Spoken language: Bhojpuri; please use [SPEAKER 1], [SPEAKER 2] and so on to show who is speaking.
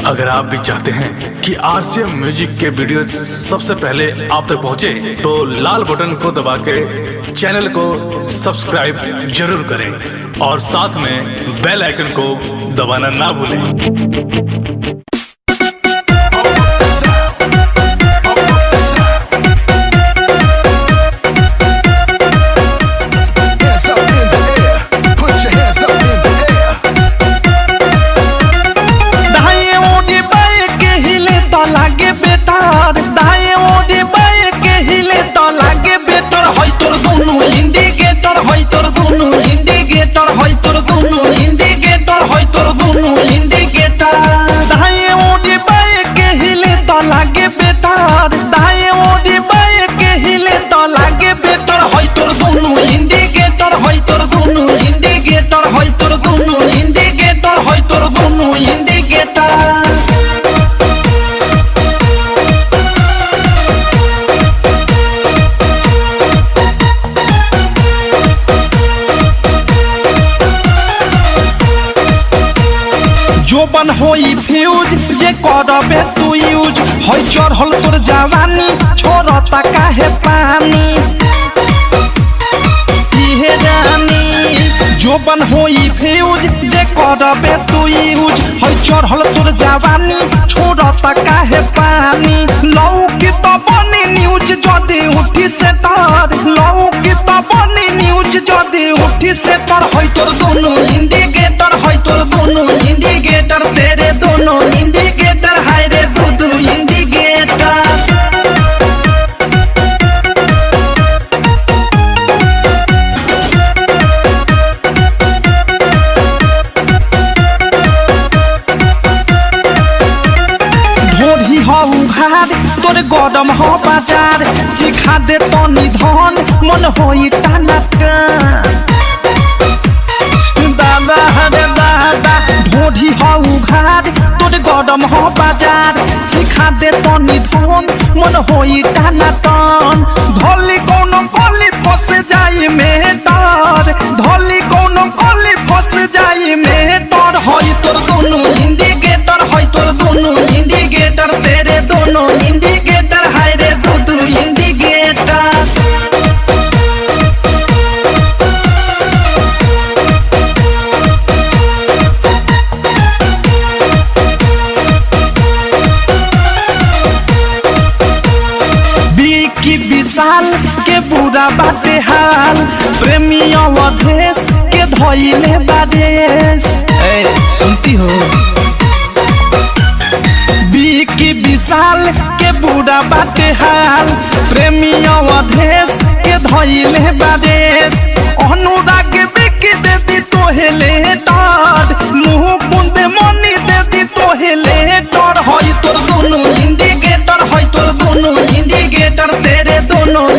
[SPEAKER 1] अगर आप भी चाहते हैं कि आरसीएम म्यूजिक के वीडियो सबसे पहले आप तक पहुंचे, तो लाल बटन को दबा के चैनल को सब्सक्राइब जरूर करें और साथ में बेल आइकन को दबाना ना भूलें।
[SPEAKER 2] जोबन होई फ्यूज जे करबे तू यूज होई चढ़ल तोर जवानी छोड़ता काहे पानी इहे जानी। जोबन होई फ्यूज जे करबे तू यूज होई चढ़ल तोर जवानी छोड़ता काहे पानी। लौकी तो बनी न्यूज जदी उठी से तार, लौकी तो बनी न्यूज जदी उठी से तार। होई तोर दोनों इंडिकेटर, होई तोर दोनों इंडिकेटर, तेरे दोनों इंडिकेटर, हाय रे दो इंडिकेटर। ढोरी हो उघार तोर गरम हो बाजार, चिखा दे तनी धन मन होई टाना दादा हरे दादा। ढोरी हो उघार तोर गरम हो बाजार, चिखा दे तनी धन मन होई टाना टन। धोली कोनो कोली फस जाई में डर, धोली कोनो कोली फस जाई में डर। होई तोर दोनों इंडिकेटर, होई तोर दोनों इंडिकेटर, तेरे दोनों इंडिकेटर, हाय रे दो इंडिकेटर। की विशाल के बुरा बाटे हाल, प्रेमी अवधेश के धोइले बादेश। सुनती हो की विशाल के बुरा बाटे हाल, प्रेमी अवधेश के धोइले बादेश। अनुराग बिकी दे दी तोहेले डर, मुँह कुंदे मनी दे दी तोहेले डर। होई तोर दोनों इंडिकेटर, होई तोर दोनों इंडिकेटर, तेरे दोनों